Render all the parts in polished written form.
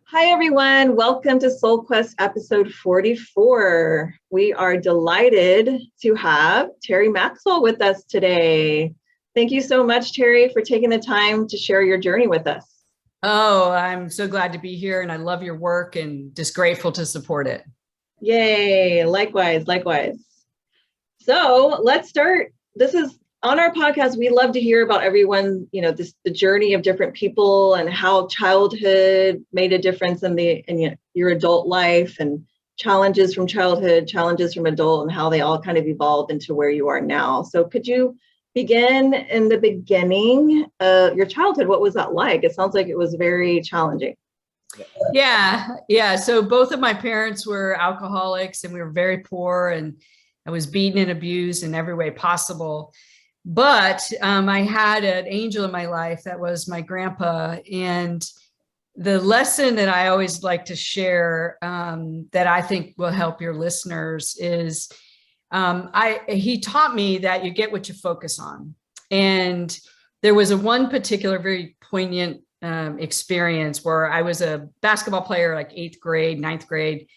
Hi, everyone. Welcome to Soul Quest episode 44. We are delighted to have Terri Maxwell with us today. Thank you so much, Terri, for taking the time to share your journey with us. Oh, I'm so glad to be here and I love your work and just grateful to support it. Yay. Likewise, likewise. So let's start. This is on our podcast. We love to hear about everyone, the journey of different people and how childhood made a difference in your adult life, and challenges from childhood, challenges from adult, and how they all kind of evolved into where you are now. So could you begin in the beginning of your childhood? What was that like? It sounds like it was very challenging. Yeah. So both of my parents were alcoholics and we were very poor, and I was beaten and abused in every way possible. But I had an angel in my life that was my grandpa. And the lesson that I always like to share that I think will help your listeners is he taught me that you get what you focus on. And there was one particular very poignant experience where I was a basketball player, like 8th grade, 9th grade.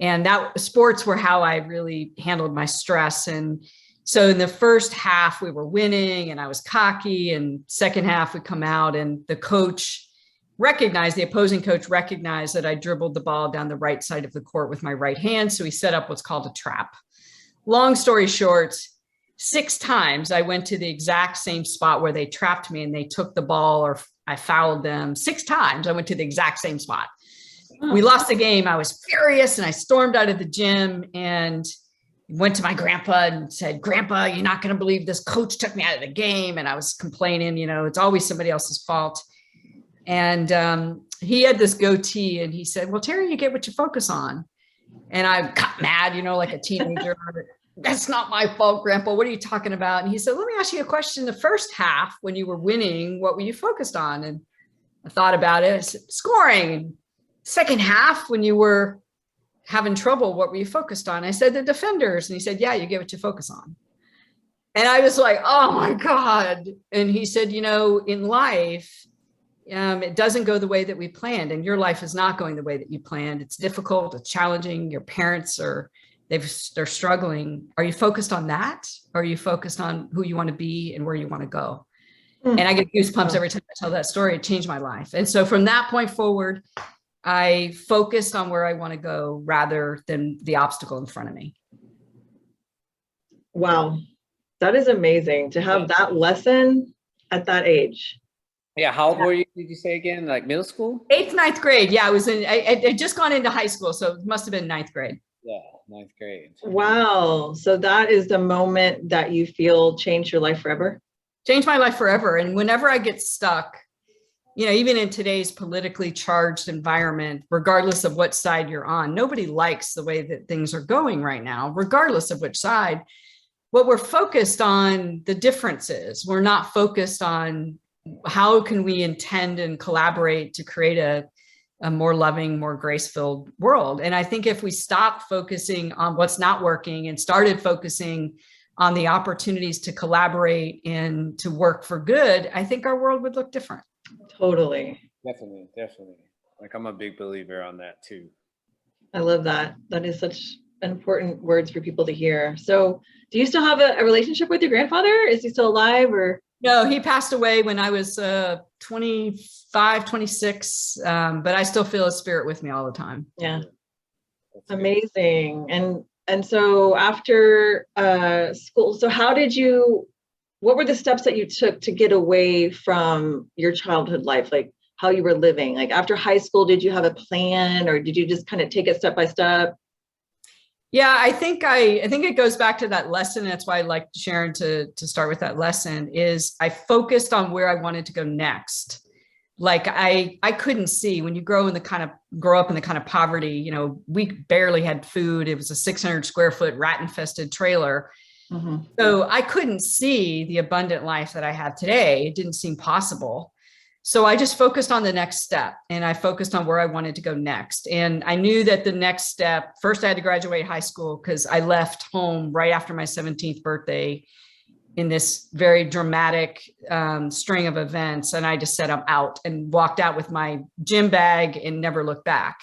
And that sports were how I really handled my stress. And so in the first half, we were winning and I was cocky, and second half would come out and the opposing coach recognized that I dribbled the ball down the right side of the court with my right hand. So he set up what's called a trap. Long story short, 6 times I went to the exact same spot where they trapped me and they took the ball, or I fouled them. 6 times I went to the exact same spot. We lost the game. I was furious and I stormed out of the gym and went to my grandpa and said, "Grandpa, you're not going to believe this. Coach took me out of the game." And I was complaining, it's always somebody else's fault. And he had this goatee and he said, "Well, Terri, you get what you focus on." And I got mad, like a teenager. "That's not my fault, Grandpa. What are you talking about?" And he said, "Let me ask you a question. The first half, when you were winning, what were you focused on?" And I thought about it. I said, "Scoring." Second half, when you were having trouble, what were you focused on? I said, "The defenders." And he said, "Yeah, you get what you focus on." And I was like, oh my God. And he said, in life, it doesn't go the way that we planned. And your life is not going the way that you planned. It's difficult, it's challenging. Your parents they're struggling. Are you focused on that? Or are you focused on who you want to be and where you want to go? And I get goosebumps every time I tell that story. It changed my life. And so from that point forward, I focused on where I want to go rather than the obstacle in front of me. Wow. That is amazing to have that lesson at that age. Yeah. How old were you? Did you say again? Like middle school? 8th, 9th grade. Yeah, I just gone into high school. So it must've been 9th grade. Yeah. 9th grade. Wow. So that is the moment that you feel changed your life forever? Changed my life forever. And whenever I get stuck, even in today's politically charged environment, regardless of what side you're on, nobody likes the way that things are going right now, regardless of which side. What we're focused on, the differences. We're not focused on how can we intend and collaborate to create a more loving, more grace-filled world. And I think if we stopped focusing on what's not working and started focusing on the opportunities to collaborate and to work for good, I think our world would look different. Totally. Definitely. Like I'm a big believer on that too. I love that. That is such important words for people to hear. So do you still have a relationship with your grandfather? Is he still alive or? No, he passed away when I was 25, 26, but I still feel his spirit with me all the time. Yeah. Amazing. And so after school, so what were the steps that you took to get away from your childhood life? Like how you were living? Like after high school, did you have a plan or did you just kind of take it step by step? Yeah, I think it goes back to that lesson. That's why I like Sharon to start with that lesson is I focused on where I wanted to go next. Like I couldn't see when you grow up in the kind of poverty, we barely had food. It was a 600 square foot rat-infested trailer. Mm-hmm. So I couldn't see the abundant life that I have today. It didn't seem possible. So I just focused on the next step and I focused on where I wanted to go next. And I knew that the next step, first I had to graduate high school because I left home right after my 17th birthday. in this very dramatic string of events. And I just said, I'm out, and walked out with my gym bag and never looked back.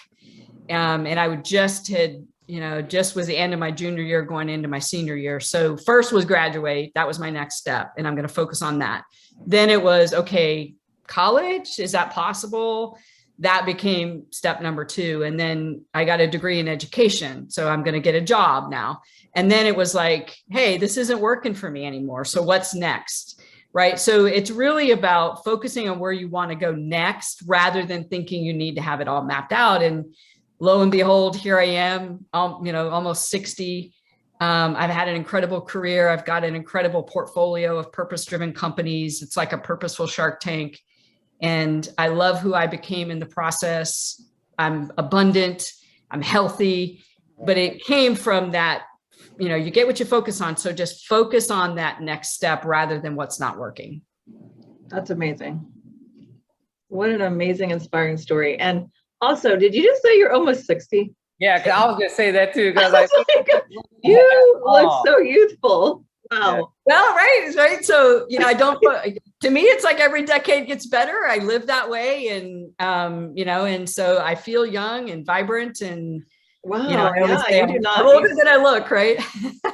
And I would just was the end of my junior year going into my senior year. So first was graduate. That was my next step. And I'm going to focus on that. Then it was, okay, college, is that possible? That became step number 2. And then I got a degree in education. So I'm going to get a job now. And then it was like, hey, this isn't working for me anymore. So what's next? Right. So it's really about focusing on where you want to go next, rather than thinking you need to have it all mapped out. And lo and behold, here I am, almost 60. I've had an incredible career. I've got an incredible portfolio of purpose-driven companies. It's like a purposeful Shark Tank. And I love who I became in the process. I'm abundant, I'm healthy, but it came from that, you get what you focus on. So just focus on that next step rather than what's not working. That's amazing. What an amazing, inspiring story. And also, did you just say you're almost 60? Yeah, because I was going to say that too. Because you look so youthful. Wow. Well, right. So, I don't, to me, it's like every decade gets better. I live that way. And, and so I feel young and vibrant, and, wow. You do not. I'm older than I look, right?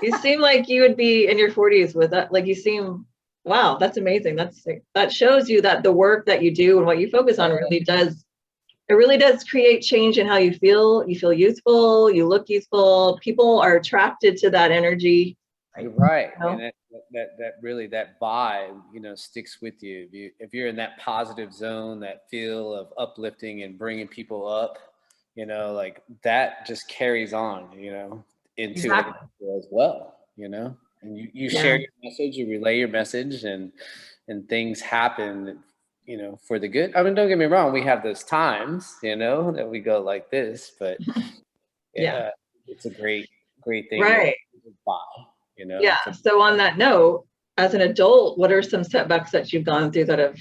You seem like you would be in your 40s with that. Like, you seem, wow, that's amazing. That shows you that the work that you do and what you focus on really does create change in how you feel. You feel youthful, you look youthful. People are attracted to that energy. Right. And that vibe, sticks with you. If you're in that positive zone, that feel of uplifting and bringing people up, like that just carries on, into exactly. it as well, and you share your message, you relay your message, and things happen, for the good. I mean, don't get me wrong. We have those times, that we go like this, but it's a great thing. Right. Yeah. So on that note, as an adult, what are some setbacks that you've gone through that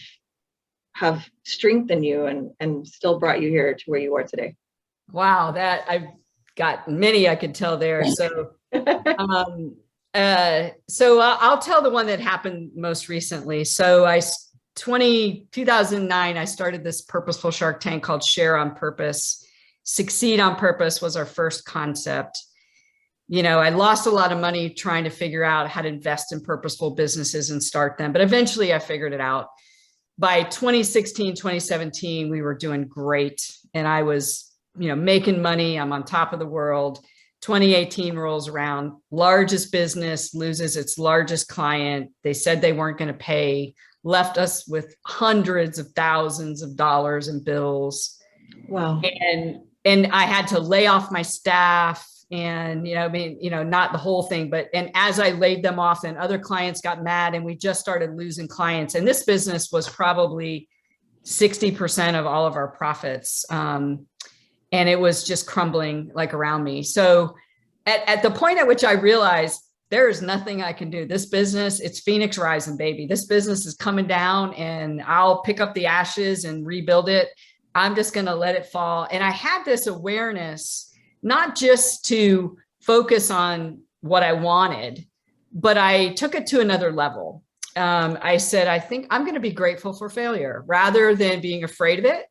have strengthened you and still brought you here to where you are today? Wow, that I've got many I could tell there. So, I'll tell the one that happened most recently. So 2009, I started this purposeful Shark Tank called Share on Purpose. Succeed on Purpose was our first concept. I lost a lot of money trying to figure out how to invest in purposeful businesses and start them, but eventually I figured it out. By 2016, 2017, we were doing great. And I was, making money. I'm on top of the world. 2018 rolls around, largest business loses its largest client. They said they weren't going to pay, left us with hundreds of thousands of dollars in bills. Wow. And I had to lay off my staff. And, not the whole thing, and as I laid them off, then other clients got mad, and we just started losing clients. And this business was probably 60% of all of our profits. And it was just crumbling like around me. So at the point at which I realized there is nothing I can do, this business, it's Phoenix rising, baby. This business is coming down, and I'll pick up the ashes and rebuild it. I'm just going to let it fall. And I had this awareness, not just to focus on what I wanted, but I took it to another level. I said, I think I'm going to be grateful for failure rather than being afraid of it,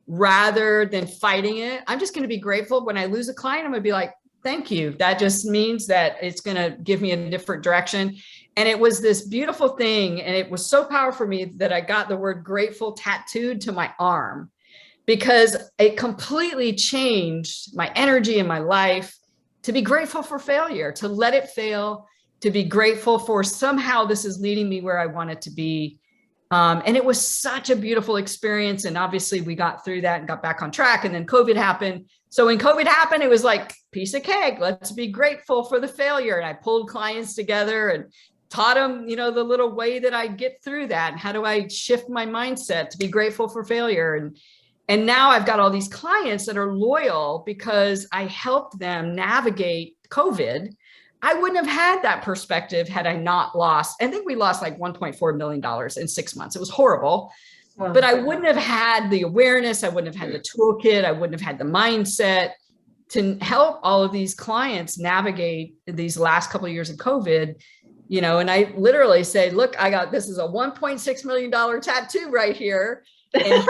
rather than fighting it. I'm just going to be grateful. When I lose a client, I'm going to be like, thank you. That just means that it's going to give me a different direction. And it was this beautiful thing. And it was so powerful for me that I got the word grateful tattooed to my arm, because it completely changed my energy in my life to be grateful for failure, to let it fail, to be grateful for somehow this is leading me where I want it to be. And it was such a beautiful experience. And obviously we got through that and got back on track. And then COVID happened. So when COVID happened, it was like piece of cake. Let's be grateful for the failure. And I pulled clients together and taught them, the little way that I get through that. And how do I shift my mindset to be grateful for failure? And now I've got all these clients that are loyal because I helped them navigate COVID. I wouldn't have had that perspective had I not lost. I think we lost like $1.4 million in 6 months. It was horrible, but I wouldn't have had the awareness. I wouldn't have had the toolkit. I wouldn't have had the mindset to help all of these clients navigate these last couple of years of COVID, and I literally say, look, this is a $1.6 million tattoo right here. And here's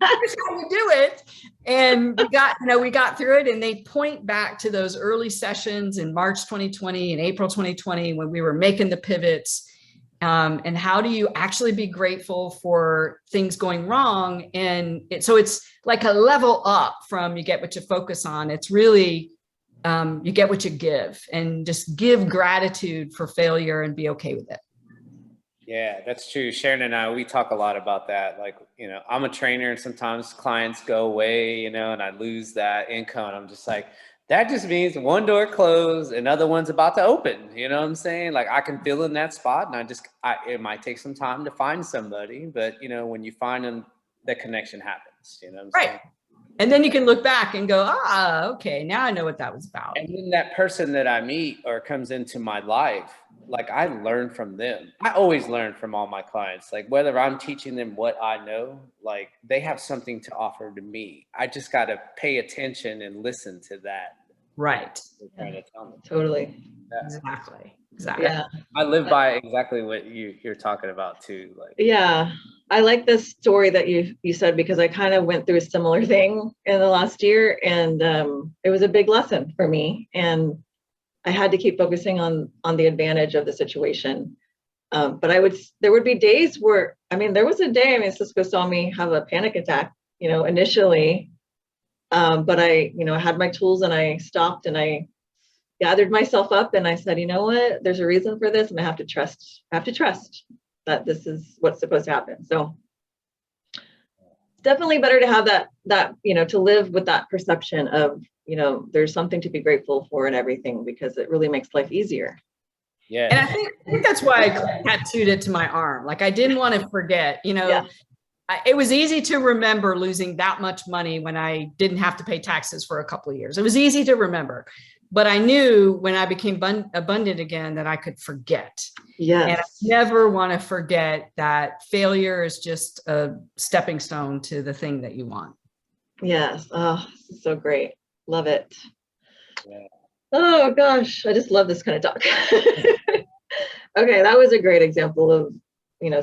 how you do it. And we got through it, and they point back to those early sessions in March 2020 and April 2020 when we were making the pivots. And how do you actually be grateful for things going wrong? And so it's like a level up from you get what you focus on. It's really, you get what you give, and just give gratitude for failure and be okay with it. Yeah, that's true. Sharon and I, we talk a lot about that. Like, I'm a trainer, and sometimes clients go away, and I lose that income. I'm just like, that just means one door closed, another one's about to open. You know what I'm saying? Like, I can feel in that spot, and it might take some time to find somebody, but when you find them, the connection happens. You know what I'm saying? Right. And then you can look back and go, okay, now I know what that was about. And then that person that I meet or comes into my life, like, I learn from them. I always learn from all my clients. Like, whether I'm teaching them what I know, like, they have something to offer to me. I just got to pay attention and listen to that. Right. Trying to tell me. Totally. Yeah. Exactly. Yeah. I live by exactly what you're talking about too. Like, yeah, I like this story that you said, because I kind of went through a similar thing in the last year, and it was a big lesson for me, and I had to keep focusing on the advantage of the situation. But there would be days where, there was a day, Cisco saw me have a panic attack, initially, but I had my tools, and I stopped, and I gathered myself up, and I said, you know what, there's a reason for this, and I have to trust that this is what's supposed to happen. So it's definitely better to have that to live with that perception of, there's something to be grateful for in everything, because it really makes life easier. yeah. And I think that's why I tattooed it to my arm. Like, I didn't want to forget, Yeah. It was easy to remember losing that much money when I didn't have to pay taxes for a couple of years. It was easy to remember. But I knew when I became abundant again that I could forget. Yes. And I never want to forget that failure is just a stepping stone to the thing that you want. Yes. Oh, this is so great. Love it. Yeah. Oh gosh, I just love this kind of talk. Okay, that was a great example of,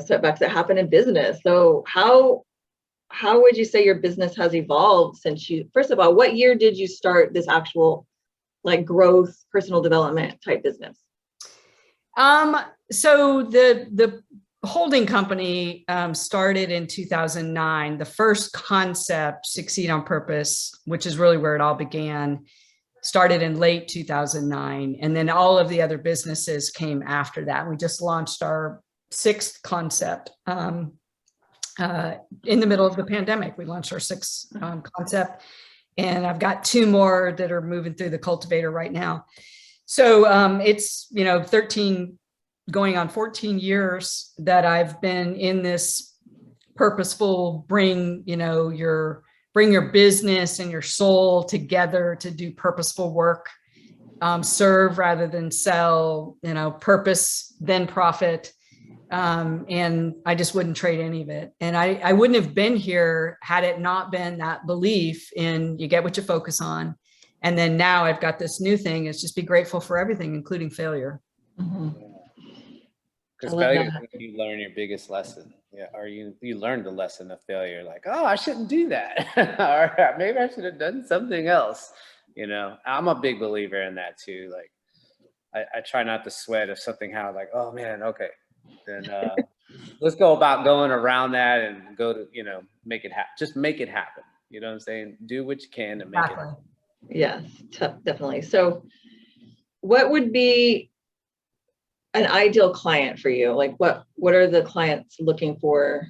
setbacks that happen in business. So how would you say your business has evolved since first of all, what year did you start this actual like growth, personal development type business? So the holding company started in 2009. The first concept, Succeed on Purpose, which is really where it all began, started in late 2009. And then all of the other businesses came after that. We just launched our 6th concept in the middle of the pandemic. We launched our 6th concept. And I've got 2 more that are moving through the cultivator right now. So it's, 13 going on 14 years that I've been in this purposeful, bring your business and your soul together to do purposeful work, serve rather than sell, purpose then profit. And I just wouldn't trade any of it. And I wouldn't have been here had it not been that belief in you get what you focus on. And then now I've got this new thing, is just be grateful for everything, including failure. Because failure is when you learn your biggest lesson. Yeah. Or you learn the lesson of failure, like, oh, I shouldn't do that. Or maybe I should have done something else. I'm a big believer in that too. Like, I try not to sweat if something happens, like, oh man, okay. Then let's go about going around that and go to, make it happen. Just make it happen. You know what I'm saying? Do what you can to make it happen. Yes, definitely. So what would be an ideal client for you? Like what are the clients looking for?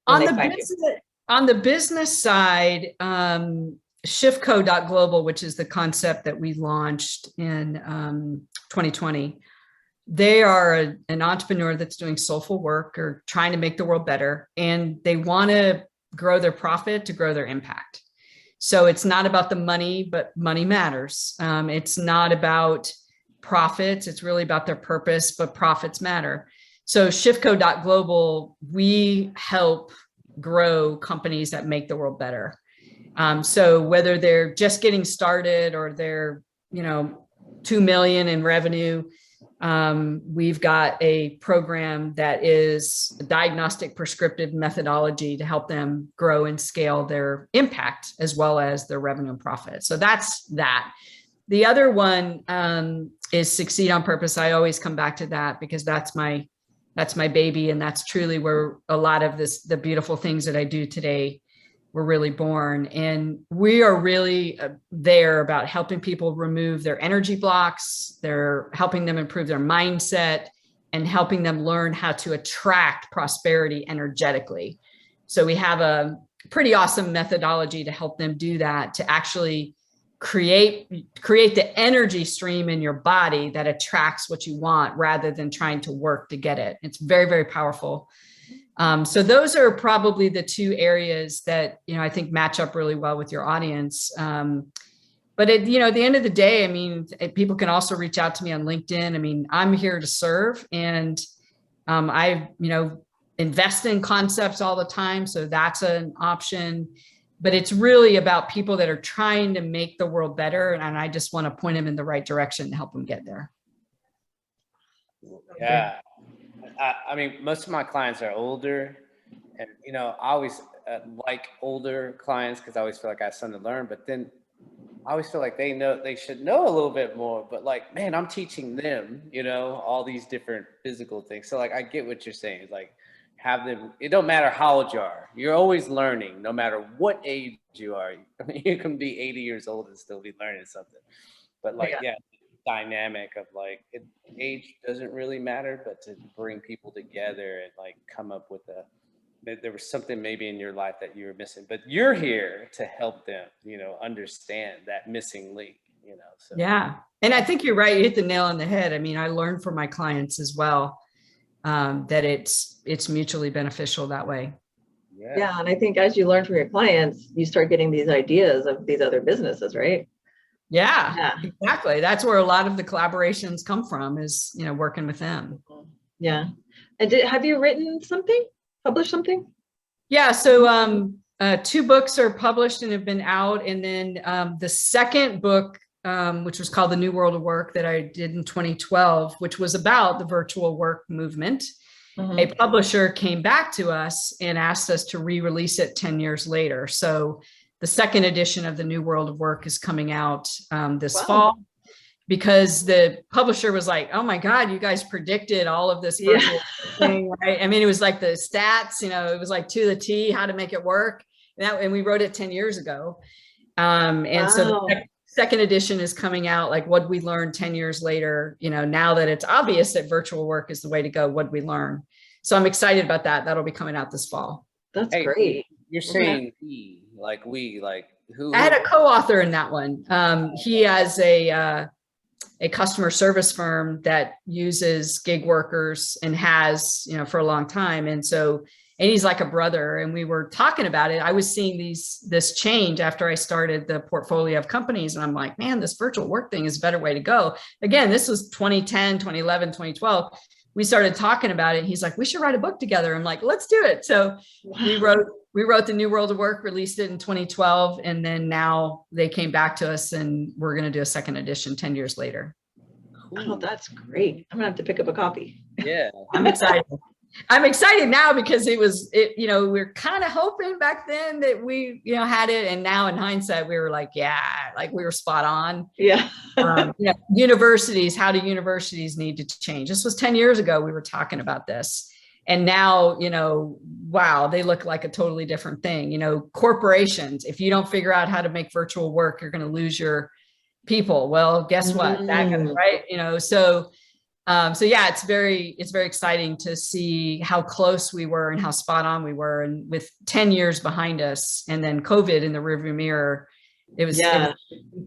On the business side, shiftco.global, which is the concept that we launched in 2020. They are an entrepreneur that's doing soulful work or trying to make the world better, and they want to grow their profit to grow their impact. So it's not about the money, but money matters. It's not about profits. It's really about their purpose, but profits matter. So shiftco.global, we help grow companies that make the world better. So whether they're just getting started or they're, 2 million in revenue, We've got a program that is a diagnostic prescriptive methodology to help them grow and scale their impact as well as their revenue and profit. So that's that. The other one is Succeed on Purpose. I always come back to that because that's my baby. And that's truly where a lot of the beautiful things that I do today were really born. And we are really there about helping people remove their energy blocks. They're helping them improve their mindset and helping them learn how to attract prosperity energetically. So we have a pretty awesome methodology to help them do that, to actually create the energy stream in your body that attracts what you want rather than trying to work to get it. It's very, very powerful. So those are probably the two areas that, I think match up really well with your audience. But at the end of the day, I mean, people can also reach out to me on LinkedIn. I mean, I'm here to serve, and I, invest in concepts all the time. So that's an option, but it's really about people that are trying to make the world better. And I just want to point them in the right direction to help them get there. Yeah. I mean, most of my clients are older, and, I always like older clients because I always feel like I have something to learn, but then I always feel like they should know a little bit more, but like, man, I'm teaching them, all these different physical things. So like, I get what you're saying. Like, have them, it don't matter how old you are. You're always learning, no matter what age you are. I mean, you can be 80 years old and still be learning something. But like, yeah, dynamic of like, age doesn't really matter, but to bring people together and like come up with there was something maybe in your life that you were missing, but you're here to help them, understand that missing link, so. Yeah. And I think you're right. You hit the nail on the head. I mean, I learned from my clients as well, that it's mutually beneficial that way. Yeah. And I think as you learn from your clients, you start getting these ideas of these other businesses, right? Yeah, exactly. That's where a lot of the collaborations come from, is, working with them. Yeah. And have you written something, published something? Yeah. So 2 books are published and have been out. And then the second book, which was called The New World of Work, that I did in 2012, which was about the virtual work movement. Mm-hmm. A publisher came back to us and asked us to re-release it 10 years later. So the second edition of The New World of Work is coming out this fall, because the publisher was like, oh my God, you guys predicted all of this virtual thing, right? I mean, it was like the stats, it was like to the T, how to make it work. And we wrote it 10 years ago. And so the second edition is coming out, like, what we learned 10 years later, now that it's obvious that virtual work is the way to go, what we learn. So I'm excited about that. That'll be coming out this fall. That's great. You're saying who? I had a co-author in that one. He has a customer service firm that uses gig workers and has, for a long time. And he's like a brother, and we were talking about it. I was seeing this change after I started the portfolio of companies. And I'm like, man, this virtual work thing is a better way to go. Again, this was 2010, 2011, 2012. We started talking about it. He's like, we should write a book together. I'm like, let's do it. So we wrote The New World of Work, released it in 2012. And then now they came back to us, and we're going to do a second edition 10 years later. Oh, that's great. I'm gonna have to pick up a copy. Yeah. I'm excited. I'm excited now because we're kind of hoping back then that we, had it. And now in hindsight, we were like, we were spot on. Yeah. Universities, how do universities need to change? This was 10 years ago. We were talking about this. And now, wow, they look like a totally different thing. Corporations, if you don't figure out how to make virtual work, you're going to lose your people. Well, guess what? Right. So yeah, it's very exciting to see how close we were and how spot on we were. And with 10 years behind us and then COVID in the rearview mirror, it was a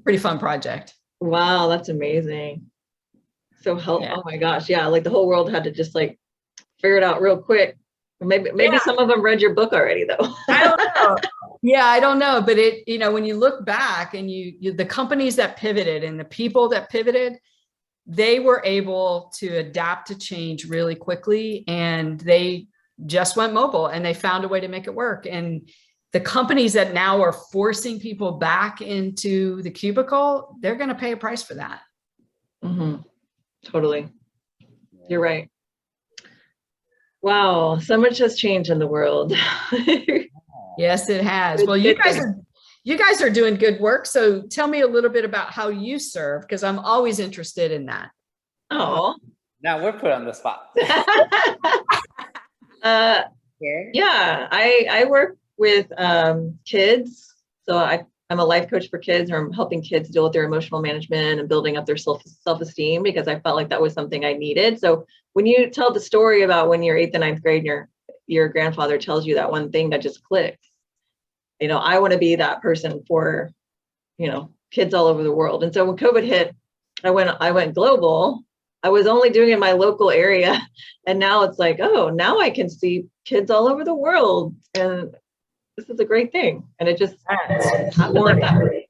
pretty fun project. Wow. That's amazing. So oh my gosh. Yeah. Like the whole world had to just like figure it out real quick. Maybe some of them read your book already though. I don't know. Yeah, I don't know. But when you look back and the companies that pivoted and the people that pivoted, they were able to adapt to change really quickly, and they just went mobile and they found a way to make it work. And the companies that now are forcing people back into the cubicle, they're going to pay a price for that. Mm-hmm. Totally. You're right. Wow, so much has changed in the world. Yes, it has. Well, you guys are doing good work. So tell me a little bit about how you serve, because I'm always interested in that. Oh. Now we're put on the spot. Yeah, I work with kids. So I'm a life coach for kids, or I'm helping kids deal with their emotional management and building up their self-esteem, because I felt like that was something I needed. So when you tell the story about when you're 8th and 9th grade and your grandfather tells you that one thing that just clicks, I want to be that person for, kids all over the world. And so when COVID hit, I went global. I was only doing it in my local area. And now it's like, oh, now I can see kids all over the world. And this is a great thing. And it just happened like that.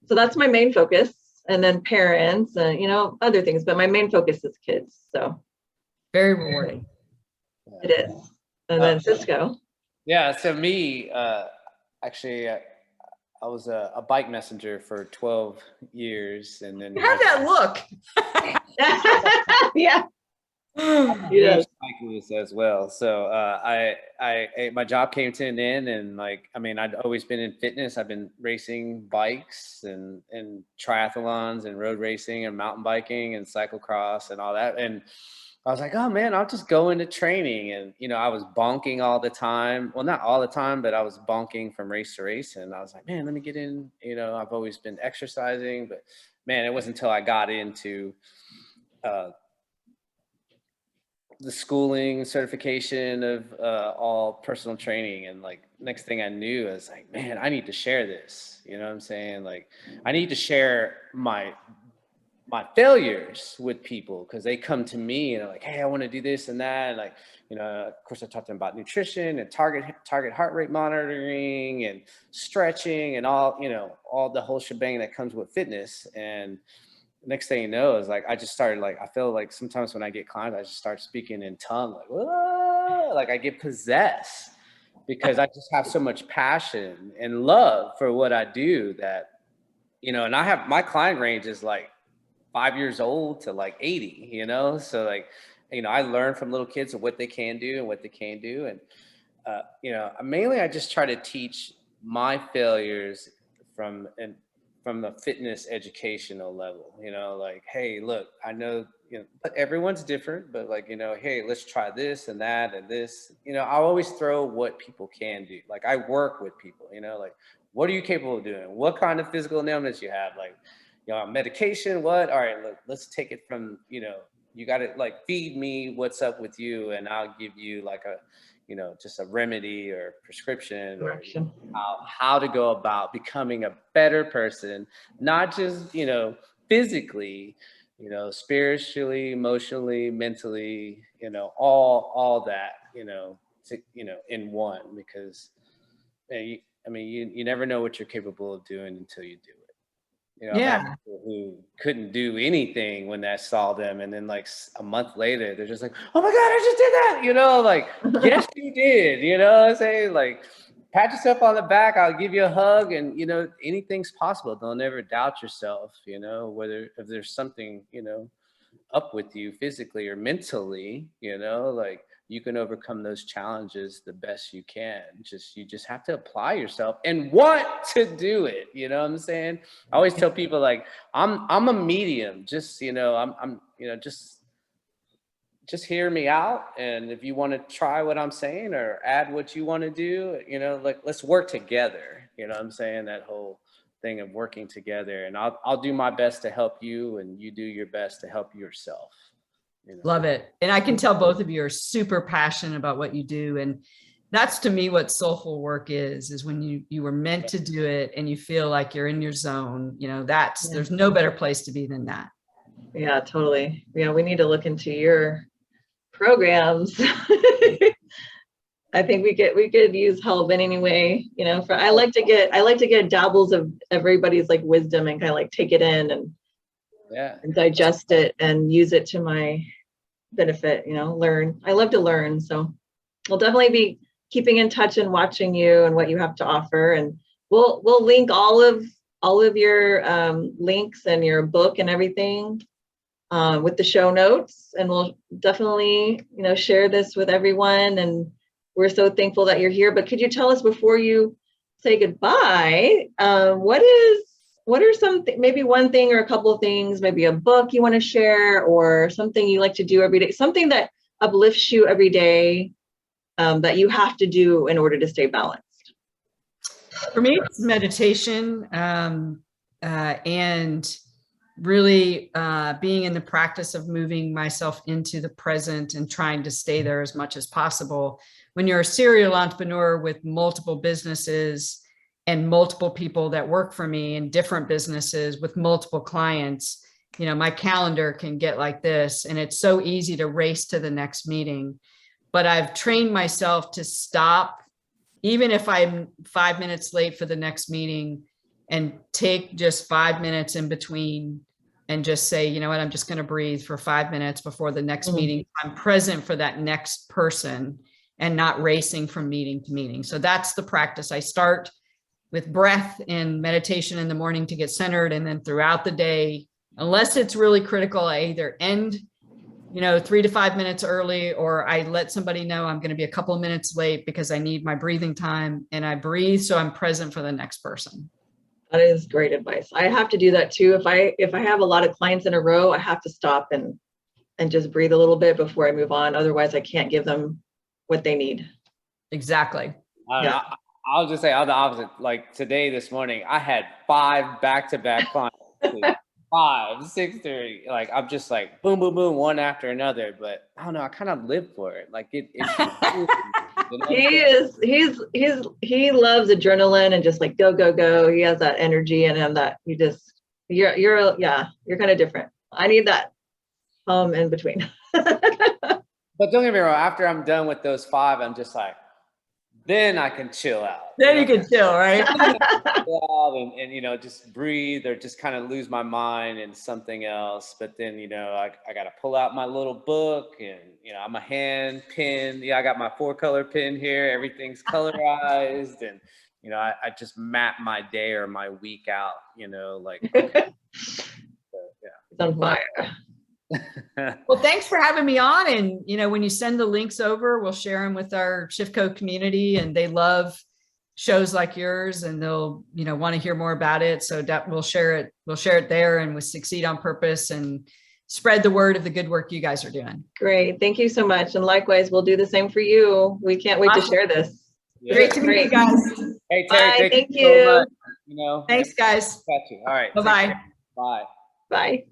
So that's my main focus. And then parents and, other things. But my main focus is kids. So very rewarding. It is. And then Cisco. Yeah. So me, actually, I was a bike messenger for 12 years, and then how'd that look? Yeah. Yeah, cyclist as well. So my job came to an end, and I'd always been in fitness. I've been racing bikes and triathlons and road racing and mountain biking and cyclocross and all that. And I was like, oh man, I'll just go into training. And, I was bonking all the time. Well, not all the time, but I was bonking from race to race. And I was like, man, let me get in. I've always been exercising, but man, it wasn't until I got into the schooling certification of all personal training. And next thing I knew, I was like, man, I need to share this. You know what I'm saying? I need to share my failures with people, because they come to me and they're like, hey, I want to do this and that. And of course I taught them about nutrition and target heart rate monitoring and stretching and all the whole shebang that comes with fitness. And next thing you know is I just started I feel like sometimes when I get clients, I just start speaking in tongue, whoa, I get possessed, because I just have so much passion and love for what I do that, and I have, my client range is 5 years old to 80, so I learn from little kids of what they can do and what they can't do. And mainly I just try to teach my failures from a fitness educational level, hey, look, I know, but everyone's different, but hey, let's try this and that and this. I always throw what people can do. I work with people, what are you capable of doing? What kind of physical ailments you have? Medication, what? All right, look, let's take it from, you got to feed me what's up with you, and I'll give you just a remedy or prescription, or how to go about becoming a better person, not just, physically, spiritually, emotionally, mentally, all that, in one, because you never know what you're capable of doing until you do it. I've had people who couldn't do anything when I saw them, and then a month later, they're just like, "Oh my God, I just did that!" Yes, you did. What I'm saying? Pat yourself on the back. I'll give you a hug, and anything's possible. Don't ever doubt yourself. Whether if there's something up with you physically or mentally, you can overcome those challenges the best you can. You just have to apply yourself and want to do it. You know what I'm saying? I always tell people I'm a medium. Just just hear me out. And if you want to try what I'm saying or add what you want to do, let's work together. You know what I'm saying? That whole thing of working together, and I'll do my best to help you, and you do your best to help yourself. Love it. And I can tell both of you are super passionate about what you do. And that's, to me, what soulful work is when you were meant to do it and you feel like you're in your zone. There's no better place to be than that. Yeah, totally. Yeah, we need to look into your programs. I think we could use help in any way, I like to get dabbles of everybody's wisdom and kind of take it in and digest it and use it to my benefit, learn. I love to learn. So we'll definitely be keeping in touch and watching you and what you have to offer. And we'll link all of your links and your book and everything with the show notes, and we'll definitely, share this with everyone. And we're so thankful that you're here. But could you tell us before you say goodbye, what are maybe one thing or a couple of things, maybe a book you want to share, or something you like to do every day, something that uplifts you every day, that you have to do in order to stay balanced? For me, it's meditation, and really being in the practice of moving myself into the present and trying to stay there as much as possible. When you're a serial entrepreneur with multiple businesses and multiple people that work for me in different businesses with multiple clients, my calendar can get like this, and it's so easy to race to the next meeting. But I've trained myself to stop, even if I'm 5 minutes late for the next meeting, and take just 5 minutes in between and just say, you know what, I'm just going to breathe for 5 minutes before the next meeting. I'm present for that next person and not racing from meeting to meeting. So that's the practice. I start with breath and meditation in the morning to get centered. And then throughout the day, unless it's really critical, I either end 3 to 5 minutes early, or I let somebody know I'm going to be a couple of minutes late because I need my breathing time, and I breathe so I'm present for the next person. That is great advice. I have to do that too. If I have a lot of clients in a row, I have to stop and just breathe a little bit before I move on. Otherwise, I can't give them what they need. Exactly. Yeah. I'll just say I'm the opposite. Like this morning, I had 5 back-to-back clients. 5, 6, 30. Like, I'm just like boom, boom, boom, one after another. But I don't know. I kind of live for it. Like it. He loves adrenaline and just like go, go, go. He has that energy in him that you're kind of different. I need that in between. But don't get me wrong. After I'm done with those 5, I'm just like, then I can chill out. Then you can chill, right? and just breathe, or just kind of lose my mind in something else. But then, I got to pull out my little book, and, I'm a hand pen. I got my 4-color pen here. Everything's colorized. And, I just map my day or my week out, like. It's on fire. Well, thanks for having me on. And, when you send the links over, we'll share them with our Shift Code community, and they love shows like yours, and they'll, want to hear more about it. So we'll share it. We'll share it there, and with Succeed on Purpose, and spread the word of the good work you guys are doing. Great. Thank you so much. And likewise, we'll do the same for you. We can't wait to share this. Yeah. Great to meet you guys. Hey, Terri, thank you. So much. Thanks, guys. Catch you. All right. Bye-bye. Bye. Bye.